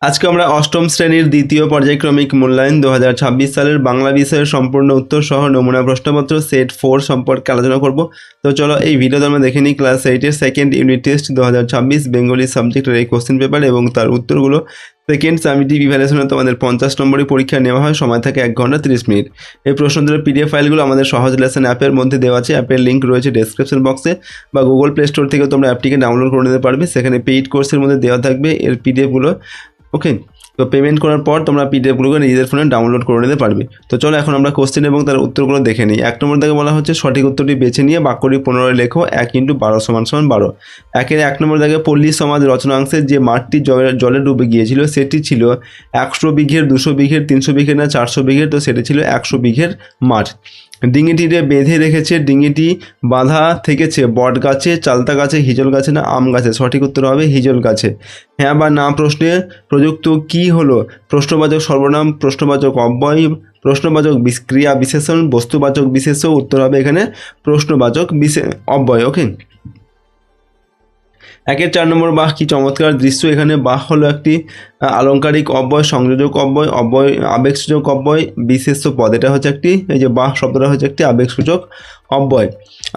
আজকে আমরা অষ্টম শ্রেণীর দ্বিতীয় পর্যায়ক্রমিক মূল্যায়ন 2026 সালের বাংলা বিষয়ের সম্পূর্ণ উত্তর সহ নমুনা প্রশ্নপত্র সেট 4 সম্পর্কে আলোচনা করব। তো চলো এই ভিডিওতে আমরা দেখে নিই ক্লাস 8-এর সেকেন্ড ইউনিট টেস্ট 2026 বেঙ্গলি সাবজেক্টের এই কোশ্চেন পেপার এবং তার উত্তরগুলো। সেকেন্ড সামিটিভ ইভ্যালুয়েশনে তোমাদের 50 নম্বরের পরীক্ষা নেওয়া হয়, সময় থাকে 1 ঘন্টা 30 মিনিট। এই প্রশ্নোত্তরের পিডিএফ ফাইলগুলো আমাদের সহজ লেসন অ্যাপের মধ্যে দেওয়া আছে। অ্যাপের লিঙ্ক রয়েছে ডেসক্রিপশন বক্সে বা গুগল প্লে স্টোর থেকে তোমরা অ্যাপটিকে ডাউনলোড করে নিতে পারবে। সেখানে পেইড কোর্সের মধ্যে দেওয়া থাকবে এর পিডিএফগুলো। ওকে, তো পেমেন্ট করার পর তোমরা পিডিএফগুলোকে নিজেদের ফোনে ডাউনলোড করে নিতে পারবে। তো চলো এখন আমরা কোশ্চেন এবং তার উত্তরগুলো দেখে নিই। 1 নম্বর দাগে বলা হচ্ছে সঠিক উত্তরটি বেছে নিয়ে বাক্যটি পুনরায় লেখো। 1 × 12 = 12। 1 নম্বর দাগে পল্লী সমাজ রচনাংশে যে মাঠটি জলে ডুবে গিয়েছিল সেটি ছিল 100 বিঘের, 200 বিঘের, 300 বিঘের না 400 বিঘের? তো সেটি ছিল 100 বিঘের মাঠ। ডিঙিটিতে বেঁধে রেখেছে, ডিঙিটি বাঁধা থেকেছে বট গাছে, চালতা গাছে, হিজল গাছে না আম গাছে? সঠিক উত্তর হবে হিজল গাছে। হ্যাঁ বা না প্রশ্নে প্রযুক্ত কি হলো? প্রশ্নবাচক সর্বনাম, প্রশ্নবাচক অব্যয়, প্রশ্নবাচক ক্রিয়া বিশেষণ, বস্তুবাচক বিশেষ্য। উত্তর হবে এখানে প্রশ্নবাচক অব্যয়। ওকে, 1-4 নম্বর বাহ কি চমৎকার দৃশ্য। এখানে বাহ হলো একটি আলংকারিক অব্যয়, সংযোজক অব্যয়, আবেগসূচক অব্যয়, বিশেষ্য পদ। এটা হচ্ছে একটি, এই যে বাহ শব্দটা হচ্ছে একটি আবেগসূচক অব্যয়।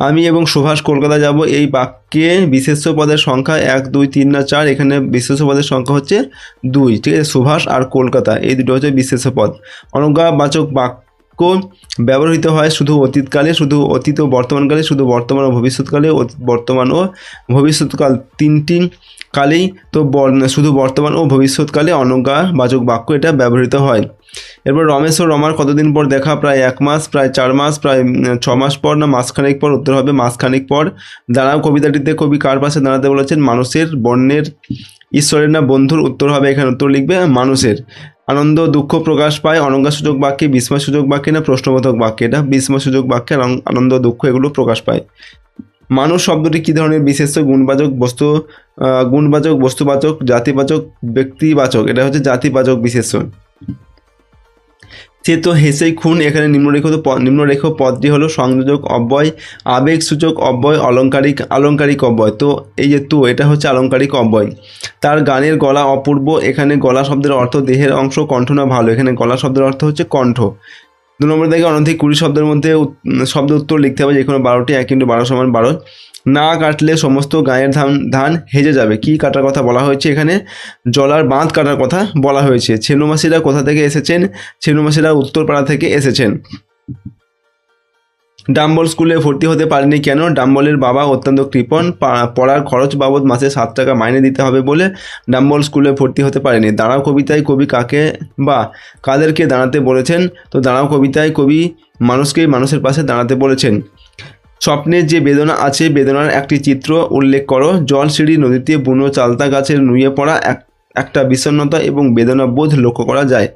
আমি এবং সুভাষ কলকাতা যাব, এই বাক্যে বিশেষ্য পদের সংখ্যা 1, 2, 3 না 4? এখানে বিশেষ্য পদের সংখ্যা হচ্ছে 2। ঠিক আছে, সুভাষ আর কলকাতা এই দুটো হচ্ছে বিশেষ্য পদ। অনুজ্ঞাবাচক বাক্য ব্যবহৃত হয় শুধু অতীতকালে, শুধু অতীত ও বর্তমানকালে, শুধু বর্তমান ও ভবিষ্যৎকালে, বর্তমান ও ভবিষ্যৎকাল তিনটি কালেই। তো শুধু বর্তমান ও ভবিষ্যৎকালে অনুজ্ঞাবাচক বাক্য এটা ব্যবহৃত হয়। এরপর রমেশ ও রমার কতদিন পর দেখা? প্রায় 1 মাস, প্রায় 4 মাস, প্রায় 6 মাস পর না মাসখানেক পর? উত্তর হবে মাসখানেক পর। দাঁড়াও কবিতাটিতে কবি কার পাশে দাঁড়াতে বলেছেন? মানুষের, বর্ণের, ঈশ্বরের না বন্ধুর? উত্তর হবে এখানে, উত্তর লিখবে মানুষের। আনন্দ দুঃখ প্রকাশ পায় অনঙ্গাসূচক বাক্যে, বিস্ময়সূচক বাক্যে না প্রশ্নবোধক বাক্যে? এটা বিস্ময়সূচক বাক্যে আনন্দ দুঃখ এগুলো প্রকাশ পায়। মানুষ শব্দটি কী ধরনের বিশেষ্য? গুণবাচক, বস্তুবাচক, জাতিবাচক, ব্যক্তিবাচক? এটা হচ্ছে জাতিবাচক বিশেষ্য। সে তো হেসেই খুন, এখানে নিম্নরেখ পদটি হলো সংযোজক অব্যয়, আবেগসূচক অব্যয়, আলংকারিক অব্যয়। তো এই যে তো, এটা হচ্ছে আলংকারিক অব্যয়। তার গানের গলা অপূর্ব, এখানে গলা শব্দের অর্থ দেহের অংশ, কণ্ঠ না ভালো? এখানে গলা শব্দের অর্থ হচ্ছে কণ্ঠ। 2 নম্বর থেকে অনধিক 20 শব্দের মধ্যে শব্দ উত্তর লিখতে হবে, যে কোনো 12টি। 1 × 12 = 12। না কাটলে সমস্ত গায়ের ধান হেজে যাবে। কি কাটার কথা বলা হয়েছে এখানে? জলার বাঁধ কাটার কথা বলা হয়েছে। ছেনুমাসিরা কোথা থেকে এসেছেন? ছেনুমাসিরা উত্তরপাড়া থেকে এসেছেন। ডাম্বল স্কুলে ভর্তি হতে পারেনি কেন? ডাম্বলের বাবা অত্যন্ত কৃপণ, পড়ার খরচ বাবদ মাসে 7 টাকা মাইনে দিতে হবে বলে ডাম্বল স্কুলে ভর্তি হতে পারেনি। দাঁড়াও কবিতায় কবি কাকে বা কাদেরকে দাঁড়াতে বলেছেন? তো দাঁড়াও কবিতায় কবি মানুষকেই মানুষের পাশে দাঁড়াতে বলেছেন। স্বপ্নের যে বেদনা আছে, বেদনার একটি চিত্র উল্লেখ করো। জল সিঁড়ি নদীতে বুনো চালতা গাছের নুয়ে পড়া একটা বিষণ্ণতা এবং বেদনা বোধ লক্ষ্য করা যায়।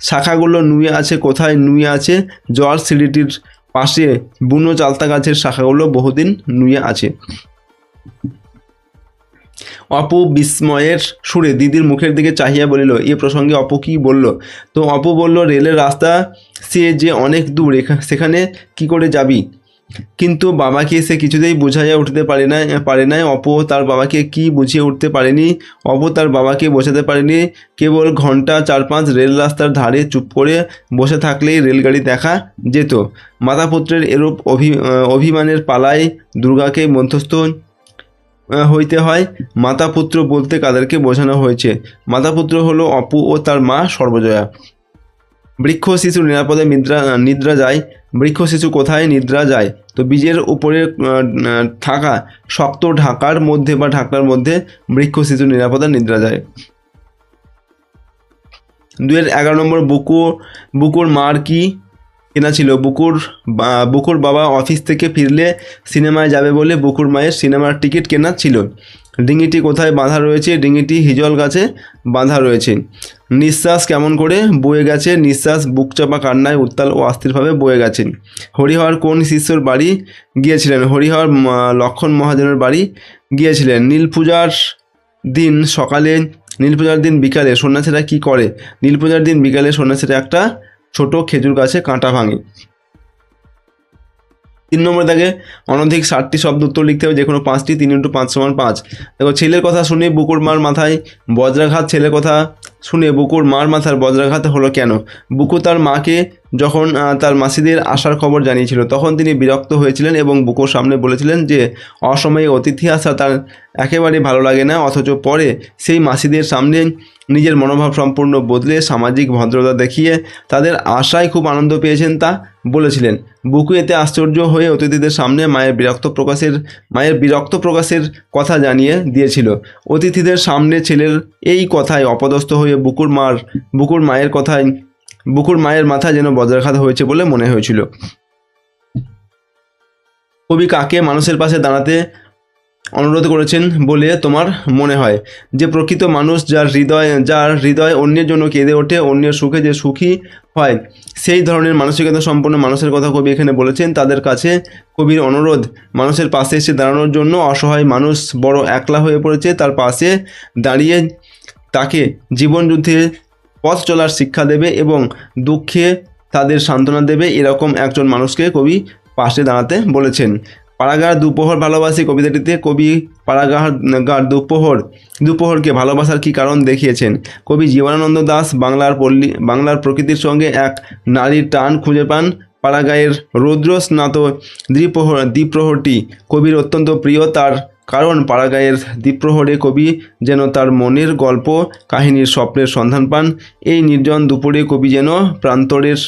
শাখাগুলো নুয়ে আছে কোথায়? নুয়ে আছে জল সিঁড়িটির পাশে, বুনো চালতা গাছের শাখাগুলো বহুদিন নুয়ে আছে। অপু বিস্ময়ের সুরে দিদির মুখের দিকে চাহিয়া বলিল। এ প্রসঙ্গে অপু কি বলল? তো অপু বলল, রেলের রাস্তা সে যে অনেক দূর, সেখানে কি করে যাবি? কিন্তু বাবাকে সে কিছুতেই বুঝাইয়া উঠতে পারে নাই। অপু তার বাবাকে কি বুঝিয়ে উঠতে পারেনি? অপু তার বাবাকে বোঝাতে পারেনি। কেবল ঘন্টা 4-5 রেল রাস্তার ধারে চুপ করে বসে থাকলেই রেলগাড়ি দেখা যেত। মাতাপুত্রের এরূপ অভিমানের পালায় দুর্গাকে মধ্যস্থ হইতে হয়। মাতাপুত্র বলতে কাদেরকে বোঝানো হয়েছে? মাতাপুত্র হলো অপু ও তার মা সর্বজয়া। বৃক্ষ শিশু নিরাপদে নিদ্রা যায়। বৃক্ষ শিশু কোথায় নিদ্রা যায়? তো বীজের উপরে থাকা শক্ত ঢাকার মধ্যে বা ঢাকনার মধ্যে বৃক্ষ শিশু নিরাপদে নিদ্রা যায়। 2-11 নম্বর বুকুর মার কি কেনা ছিল? বুকুর বাবা অফিস থেকে ফিরলে সিনেমায় যাবে বলে বুকুর মায়ের সিনেমার টিকিট কেনা ছিল। ডিঙিটি কোথায় বাঁধা রয়েছে? ডিঙিটি হিজল গাছে বাঁধা রয়েছে। নিঃশ্বাস কেমন করে বয়ে গেছে? নিঃশ্বাস বুকচাপা কান্নায় উত্তাল ও অস্থিরভাবে বয়ে গেছে। হরিহর কোন শিষ্যর বাড়ি গিয়েছিলেন? হরিহর লক্ষণ মহাজনের বাড়ি গিয়েছিলেন। নীলপূজার দিন বিকালে সন্ন্যাসীরা কি করে? নীলপূজার দিন বিকালে সন্ন্যাসীরা একটা ছোট খেজুর গাছে কাঁটা ভাঙে। 3 নম্বর দাগে অনধিক 60টি শব্দ উত্তর লিখতে হবে, যে কোনো 5টি। 3 × 5 = 5। দেখো, ছেলের কথা শুনে বুকুর মার মাথায় বজ্রাঘাত, ছেলের কথা শুনে বুকুর মার মাথার বজ্রাঘাত হলো কেন? বুকু তার মাকে যখন তার মাসিদের আসার খবর জানিয়েছিল তখন তিনি বিরক্ত হয়েছিলেন এবং বুকুর সামনে বলেছিলেন যে অসময়ে অতিথি আসা তার একেবারেই ভালো লাগে না, অথচ পরে সেই মাসিদের সামনে নিজের মনোভাব সম্পূর্ণ বদলে সামাজিক ভদ্রতা দেখিয়ে তাদের আশায় খুব আনন্দ পেয়েছেন তা বলেছিলেন। বুকু এতে আশ্চর্য হয়ে অতিথিদের সামনে মায়ের বিরক্ত প্রকাশের কথা জানিয়ে দিয়েছিল। অতিথিদের সামনে ছেলের এই কথায় অপদস্থ হয়ে বুকুর মায়ের মাথায় যেন বজ্রাঘাত হয়েছে বলে মনে হয়েছিল। কবি কাকে মানুষের পাশে দাঁড়াতে অনুরোধ করেছেন বলে তোমার মনে হয়? যে প্রকৃত মানুষ, যার হৃদয় অন্যের জন্য কেঁদে ওঠে, অন্যের সুখে যে সুখী হয়, সেই ধরনের মানসিকতা সম্পন্ন মানুষের কথা কবি এখানে বলেছেন। তাদের কাছে কবির অনুরোধ মানুষের পাশে এসে দাঁড়ানোর জন্য। অসহায় মানুষ বড় একলা হয়ে পড়েছে, তার পাশে দাঁড়িয়ে তাকে জীবনযুদ্ধে পথ চলার শিক্ষা দেবে এবং দুঃখে তাদের সান্ত্বনা দেবে, এরকম একজন মানুষকে কবি পাশে দাঁড়াতে বলেছেন। পাড়াগাঁর দুপোহর ভালোবাসি কবিতাটিতে কবি পাড়াগাঁর দুপোহরকে ভালোবাসার কী কারণ দেখিয়েছেন? কবি জীবনানন্দ দাশ বাংলার প্রকৃতির সঙ্গে এক নারীর টান খুঁজে পান। পাড়াগাঁয়ের রৌদ্রস্নাত দ্বীপ্রহরটি কবির অত্যন্ত প্রিয়, তার কারণ পাড়াগাঁয়ের দ্বীপ্রহরে কবি যেন তার মনের গল্প কাহিনীর স্বপ্নের সন্ধান পান। এই নির্জন দুপুরে কবি যেন প্রান্তরের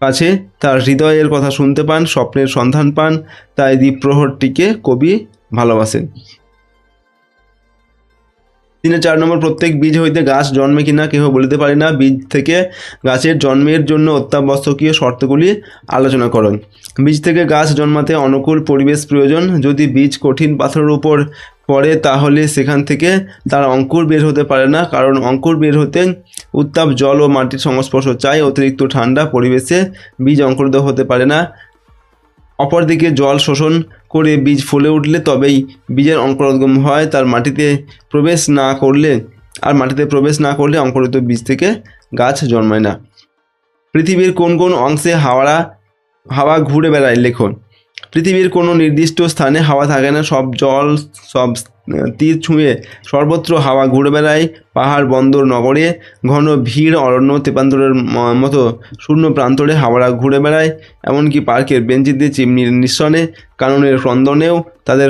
কাছে তার হৃদয়ের কথা শুনতে পান, স্বপ্নের সন্ধান পান। তাই দ্বীপ্রহরটিকে কবি ভালোবাসেন। 3-4 নম্বর, প্রত্যেক বীজ হইতে গাছ জন্মে কিনা কেহ বলিতে পারে না, বীজ থেকে গাছের জন্মের জন্য অত্যাবশ্যকীয় শর্তগুলি আলোচনা করুন। বীজ থেকে গাছ জন্মাতে অনুকূল পরিবেশ প্রয়োজন। যদি বীজ কঠিন পাথরের উপর পড়ে তাহলে সেখান থেকে তার অঙ্কুর বের হতে পারে না, কারণ অঙ্কুর বের হতে উত্তাপ জল ও মাটির সংস্পর্শ চাই। অতিরিক্ত ঠান্ডা পরিবেশে বীজ অঙ্কুরিত হতে পারে না। অপরদিকে জল শোষণ করে বীজ ফুলে উঠলে তবেই বীজের অঙ্কুরোদ্গম হয়। মাটিতে প্রবেশ না করলে অঙ্কুরিত বীজ থেকে গাছ জন্মায় না। পৃথিবীর কোন কোন অংশে হাওয়া ঘুরে বেড়ায় লেখো। পৃথিবীর কোনো নির্দিষ্ট স্থানে হাওয়া থাকে না, সব তীর ছুঁয়ে সর্বত্র হাওয়া ঘুরে বেড়ায়। পাহাড়, বন্দর, নগরে ঘন ভিড়, অরণ্য, তেপান্তরের মতো শূন্য প্রান্তরে হাওয়া ঘুরে বেড়ায়। এমনকি পার্কের বেঞ্চিতে, চিমনির নিঃসনে, কাননের ক্রন্দনেও তাদের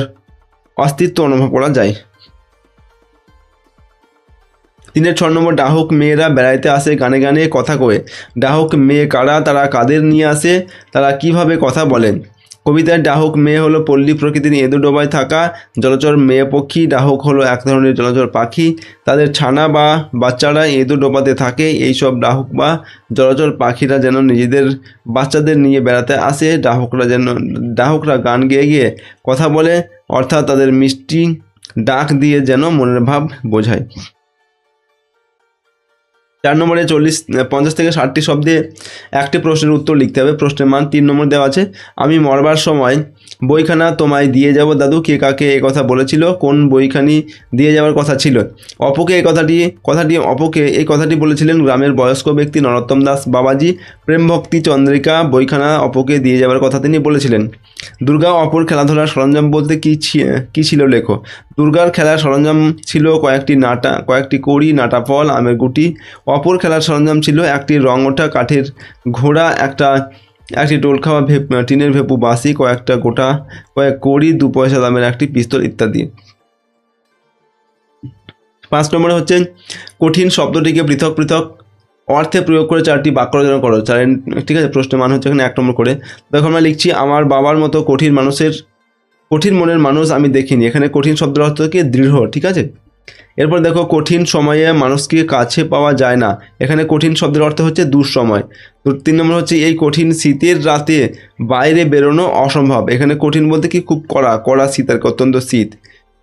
অস্তিত্ব অনুভব করা যায়। 3-6 নম্বর, ডাহুক মেয়েরা বেড়াইতে আসে গানে গানে কথা কয়ে। ডাহুক মেয়ে কারা, তারা কাদের নিয়ে আসে, তারা কিভাবে কথা বলেন? কবিতার ডাহুক মেয়ে হলো পল্লী প্রকৃতির এঁদো ডোবায় থাকা জলচর মেয়ে পক্ষী। ডাহুক হলো এক ধরনের জলচর পাখি, তাদের ছানা বা বাচ্চারা এঁদো ডোবাতে থাকে। এইসব জলচর পাখিরা যেন নিজেদের বাচ্চাদের নিয়ে বেড়াতে আসে। ডাহুকরা গান গেয়ে গিয়ে কথা বলে, অর্থাৎ তাদের মিষ্টি ডাক দিয়ে যেন মনের ভাব বোঝায়। 4 নম্বরে 50 থেকে 60টি শব্দে একটি প্রশ্নের উত্তর লিখতে হবে। প্রশ্নের মান 3 নম্বর দেওয়া আছে। আমি মরবার সময় বইখানা তোমায় দিয়ে যাব দাদু, কে কাকে এই কথা বলেছিল? কোন বইখানি দিয়ে যাওয়ার কথা ছিল? অপুকে এই কথাটি বলেছিলেন গ্রামের বয়স্ক ব্যক্তি নরোত্তম দাস বাবাজি। প্রেমভক্তি চন্দ্রিকা বইখানা অপুকে দিয়ে যাওয়ার কথা তিনি বলেছিলেন। দুর্গা অপুর খেলাধুলার সরঞ্জাম বলতে কী ছিল লেখো। দুর্গার খেলার সরঞ্জাম ছিল কয়েকটি কড়ি, নাটা ফল, আমের গুটি। অপুর খেলার সরঞ্জাম ছিল একটি রং ওঠা কাঠের ঘোড়া, একটি টোল খাওয়া টিনের ভেপু বাঁশি, কয়েক কড়ি, 2 পয়সা দামের একটি পিস্তল ইত্যাদি। 5 নম্বরে হচ্ছে কঠিন শব্দটিকে পৃথক পৃথক অর্থে প্রয়োগ করে 4টি বাক্য রচনা করো। ঠিক আছে, প্রশ্নের মান হচ্ছে এখানে 1 নম্বর করে। দেখো আমরা লিখছি, আমার বাবার মতো কঠিন মনের মানুষ আমি দেখিনি। এখানে কঠিন শব্দের অর্থ কি? দৃঢ়। ঠিক আছে, এরপর দেখো, কঠিন সময়ে মানুষকে কাছে পাওয়া যায় না। এখানে কঠিন শব্দের অর্থ হচ্ছে দুঃসময়। তো 3 নম্বর হচ্ছে, এই কঠিন শীতের রাতে বাইরে বেরোনো অসম্ভব। এখানে কঠিন বলতে কি? খুব কড়া শীত, আর অত্যন্ত শীত।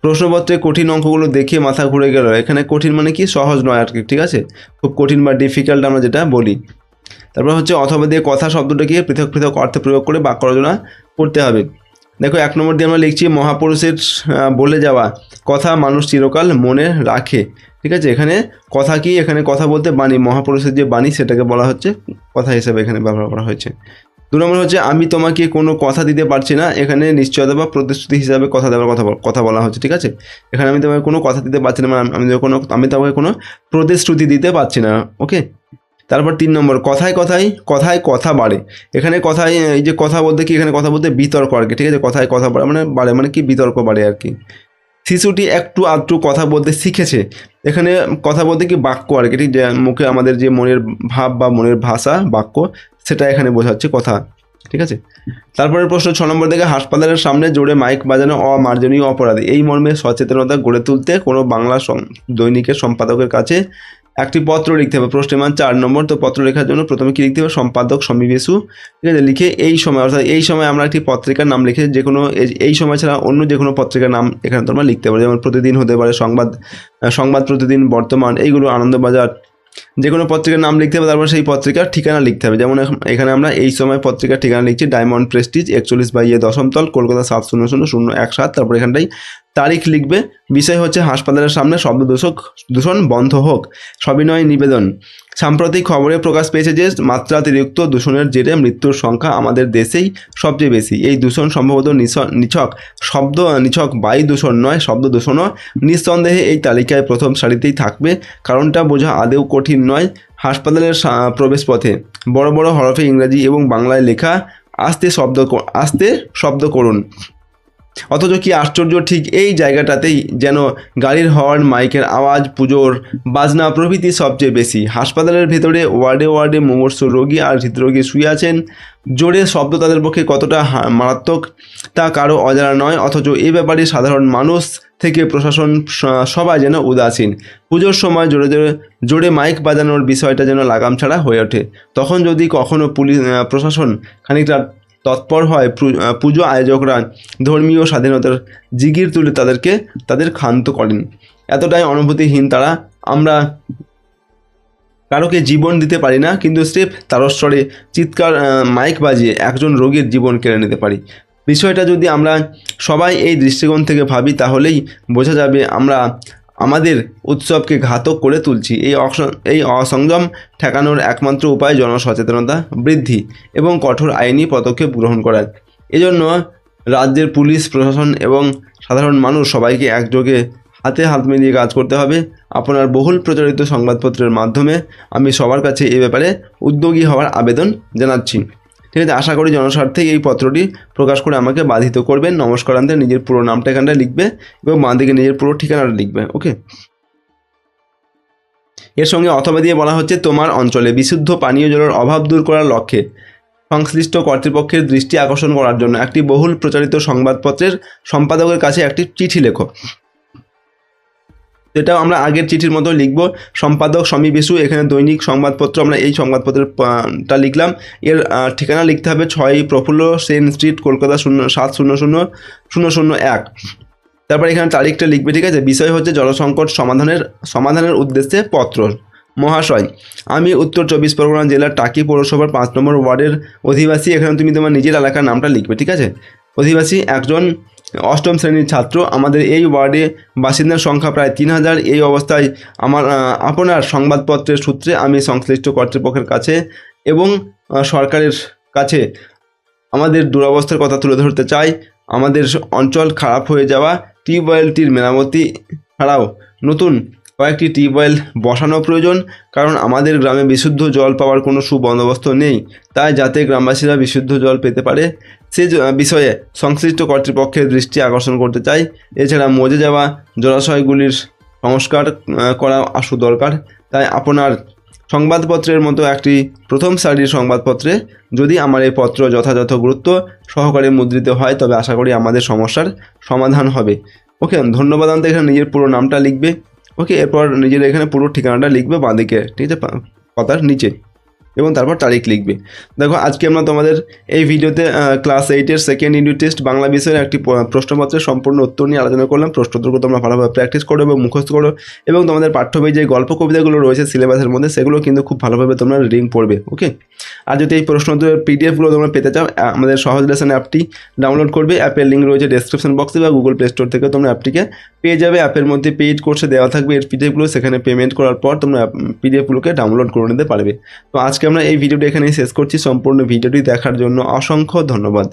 প্রশ্নপত্রে কঠিন অঙ্কগুলো দেখে মাথা ঘুরে গেল। এখানে কঠিন মানে কি? সহজ নয় আর কি। ঠিক আছে, খুব কঠিন বা ডিফিকাল্ট আমরা যেটা বলি। তারপর হচ্ছে অথবা দিয়ে কথা শব্দটাকে পৃথক পৃথক অর্থে প্রয়োগ করে বাক্য রচনা করতে হবে। দেখো 1 নম্বর দিয়ে আমরা লিখছি, মহাপুরুষের বলে যাওয়া কথা মানুষ চিরকাল মনে রাখে। ঠিক আছে, এখানে কথা কি? এখানে কথা বলতে বাণী, মহাপুরুষের যে বাণী সেটাকে বলা হচ্ছে কথা হিসেবে এখানে ব্যবহার করা হয়েছে। 2 নম্বর হচ্ছে আমি তোমাকে কোনো কথা দিতে পারছি না, এখানে নিশ্চয়তা বা প্রতিশ্রুতি হিসাবে কথা দেওয়ার কথা বলা হচ্ছে, ঠিক আছে। এখানে আমি তোমাকে কোনো কথা দিতে পারছি না, মানে আমি তোমাকে কোনো প্রতিশ্রুতি দিতে পারছি না, ওকে। তারপর 3 নম্বর কথায় কথা বাড়ে। এখানে কথায় এই যে কথা বলতে কি, এখানে কথা বলতে বিতর্ক আর কি, ঠিক আছে। কথায় কথা বাড়ে মানে কি, বিতর্ক বাড়ে আর কি। শিশুটি একটু আধটু কথা বলতে শিখেছে, এখানে কথা বলতে কি বাক্য আর কি, ঠিক, যে মুখে আমাদের যে মনের ভাব বা মনের ভাষা বাক্য, সেটা এখানে বোঝাচ্ছে কথা, ঠিক আছে। তারপরের প্রশ্ন 6 নম্বর থেকে, হাসপাতালের সামনে জোরে মাইক বাজানো অমার্জনীয় অপরাধ। এই মর্মে সচেতনতা গড়ে তুলতে কোনো বাংলা দৈনিকের সম্পাদকের কাছে একটি পত্র লিখতে হবে। প্রশ্নের মান 4 নম্বর। তো পত্র লেখার জন্য প্রথমে কি লিখতে হবে, সম্পাদক সমীবেশু, ঠিক আছে, লিখে এই সময়, অর্থাৎ এই সময় আমরা একটি পত্রিকার নাম লিখে, যে কোনো এই সময় ছাড়া অন্য যে কোনো পত্রিকার নাম এখানে তোমরা লিখতে পারো, যেমন প্রতিদিন হতে পারে, সংবাদ প্রতিদিন, বর্তমান, এইগুলো, আনন্দবাজার, যে কোনো পত্রিকার নাম লিখতে হবে। তারপর সেই পত্রিকার ঠিকানা লিখতে হবে, যেমন এখানে আমরা এই সময় পত্রিকার ঠিকানা লিখছি, ডায়মন্ড প্রেস্টিজ 41/A 10ম তল, কলকাতা 700017। তারপর এখানটাই তারিখ লিখবে। বিষয় হচ্ছে হাসপাতালের সামনে শব্দ দূষণ বন্ধ হোক। সবিনয় নিবেদন, সাম্প্রতিক খবরে প্রকাশ পেয়েছে যে মাত্রাতিরিক্ত দূষণের জেরে মৃত্যুর সংখ্যা আমাদের দেশেই সবচেয়ে বেশি। এই দূষণ সম্ভবত নিছক বায়ু দূষণ নয়, শব্দ দূষণও নিঃসন্দেহে এই তালিকায় প্রথম সারিতেই থাকবে। কারণটা বোঝা আদৌ কঠিন নয়। হাসপাতালের প্রবেশপথে বড় বড় হরফে ইংরেজি এবং বাংলায় লেখা আস্তে শব্দ করুন। অথচ কি আশ্চর্য, ঠিক এই জায়গাটাতেই যেন গাড়ির হর্ন, মাইকের আওয়াজ, পুজোর বাজনা প্রভৃতি সবচেয়ে বেশি। হাসপাতালের ভেতরে ওয়ার্ডে মুমূর্ষু রোগী আর হৃদরোগী শুয়ে আছেন। জোরে শব্দ তাদের পক্ষে কতটা মারাত্মক তা কারো অজানা নয়, অথচ এ ব্যাপারে সাধারণ মানুষ থেকে প্রশাসন সবাই যেন উদাসীন। পুজোর সময় জোরে মাইক বাজানোর বিষয়টা যেন লাগাম ছাড়া হয়ে ওঠে। তখন যদি কখনো প্রশাসন খানিকটা তৎপর হয়, পুজো আয়োজকরা ধর্মীয় স্বাধীনতার জিগির তুলে তাদের ক্ষান্ত করেন। এতটাই অনুভূতিহীন তারা। আমরা কারোকে জীবন দিতে পারি না, কিন্তু স্রেফ তারস্বরে চিৎকার মাইক বাজিয়ে একজন রোগীর জীবন কেড়ে নিতে পারি। বিষয়টা যদি আমরা সবাই এই দৃষ্টিকোণ থেকে ভাবি, তাহলেই বোঝা যাবে আমরা আমাদের উৎসবকে ঘাতক করে তুলছি। এই অসংযম ঠেকানোর একমাত্র উপায় জনসচেতনতা বৃদ্ধি এবং কঠোর আইনি পদক্ষেপ গ্রহণ করা। এজন্য রাজ্যের পুলিশ প্রশাসন এবং সাধারণ মানুষ সবাইকে একযোগে হাতে হাত মিলিয়ে কাজ করতে হবে। আপনার বহুল প্রচারিত সংবাদপত্রের মাধ্যমে আমি সবার কাছে এ ব্যাপারে উদ্যোগী হওয়ার আবেদন জানাচ্ছি, ঠিক আছে। আশা করি জনস্বার্থে এই পত্রটি প্রকাশ করে আমাকে বাধিত করবেন। নমস্কারান্তে নিজের পুরো নামটা এখানটা লিখবে এবং বাঁ দিকে নিজের পুরো ঠিকানাটা লিখবে, ওকে। এর সঙ্গে অথবা দিয়ে বলা হচ্ছে, তোমার অঞ্চলে বিশুদ্ধ পানীয় জলের অভাব দূর করার লক্ষ্যে সংশ্লিষ্ট কর্তৃপক্ষের দৃষ্টি আকর্ষণ করার জন্য একটি বহুল প্রচারিত সংবাদপত্রের সম্পাদকের কাছে একটি চিঠি লেখো। এটাও আমরা আগের চিঠির মতো লিখব, সম্পাদক সমীবেশু। এখানে দৈনিক সংবাদপত্র, আমরা এই সংবাদপত্রটা লিখলাম। এর ঠিকানা লিখতে হবে 6 প্রফুল্ল সেন স্ট্রিট, কলকাতা 700001। তারপর এখানে তারিখটা লিখবে, ঠিক আছে। বিষয় হচ্ছে জলসংকট সমাধানের উদ্দেশ্যে পত্র। মহাশয়, আমি উত্তর 24 পরগনা জেলার টাকি পৌরসভার 5 নম্বর ওয়ার্ডের অধিবাসী। এখানে তুমি তোমার নিজের এলাকার নামটা লিখবে, ঠিক আছে। অধিবাসী, একজন 8ম শ্রেণীর ছাত্র। আমাদের এই ওয়ার্ডে বাসিন্দার সংখ্যা প্রায় 3000। এই অবস্থায় আপনার সংবাদপত্রের সূত্রে আমি সংশ্লিষ্ট কর্তৃপক্ষের কাছে এবং সরকারের কাছে আমাদের দুরবস্থার কথা তুলে ধরতে চাই। আমাদের অঞ্চল খারাপ হয়ে যাওয়া টিউবওয়েলটির মেরামতি ছাড়াও নতুন কয়েকটি টিউবওয়েল বসানো প্রয়োজন, কারণ আমাদের গ্রামে বিশুদ্ধ জল পাওয়ার কোনো সুবন্দোবস্ত নেই। তাই যাতে গ্রামবাসীরা বিশুদ্ধ জল পেতে পারে সে বিষয়ে সংশ্লিষ্ট কর্তৃপক্ষের দৃষ্টি আকর্ষণ করতে চাই। এছাড়া মজে যাওয়া জলাশয়গুলির সংস্কার করা আশু দরকার। তাই আপনার সংবাদপত্রের মতো একটি প্রথম সারির সংবাদপত্রে যদি আমার এই পত্র যথাযথ গুরুত্ব সহকারে মুদ্রিত হয়, তবে আশা করি আমাদের সমস্যার সমাধান হবে, ওকে। ধন্যবাদ। আনতে এখানে নিজের পুরো নামটা লিখবে, ওকে। এরপর নিজের এখানে পুরো ঠিকানাটা লিখবে বাঁদিকে, ঠিক আছে, পাতার নিচে, এবং তারপর তারিখ লিখবে। দেখো, আজকে আমরা তোমাদের এই ভিডিওতে ক্লাস 8-এর সেকেন্ড ইউনিট টেস্ট বাংলা বিষয়ের একটি প্রশ্নপত্রের সম্পূর্ণ উত্তর নিয়ে আলোচনা করলাম। প্রশ্নোত্তরগুলো তোমরা ভালোভাবে প্র্যাকটিস করো এবং মুখস্থ করো, এবং তোমাদের পাঠ্য বই যে গল্প কবিতাগুলো রয়েছে সিলেবাসের মধ্যে, সেগুলো কিন্তু খুব ভালোভাবে তোমরা রিডিং পড়বে, ওকে। আর যদি এই প্রশ্নোত্তরের পিডিএফগুলো তোমরা পেতে চাও, আমাদের সহজ লেসন অ্যাপটি ডাউনলোড করবে। অ্যাপের লিঙ্ক রয়েছে ডেসক্রিপশন বক্সে বা গুগল প্লে স্টোর থেকে তোমরা অ্যাপটিকে পেয়ে যাবে। অ্যাপের মধ্যে পেইড কোর্সে দেওয়া থাকবে এর পিডিএফগুলো, সেখানে পেমেন্ট করার পর তোমরা পিডিএফগুলোকে ডাউনলোড করে নিতে পারবে। তো আজকে আমরা এই ভিডিওটি এখানেই শেষ করছি। সম্পূর্ণ ভিডিওটি দেখার জন্য অসংখ্য ধন্যবাদ।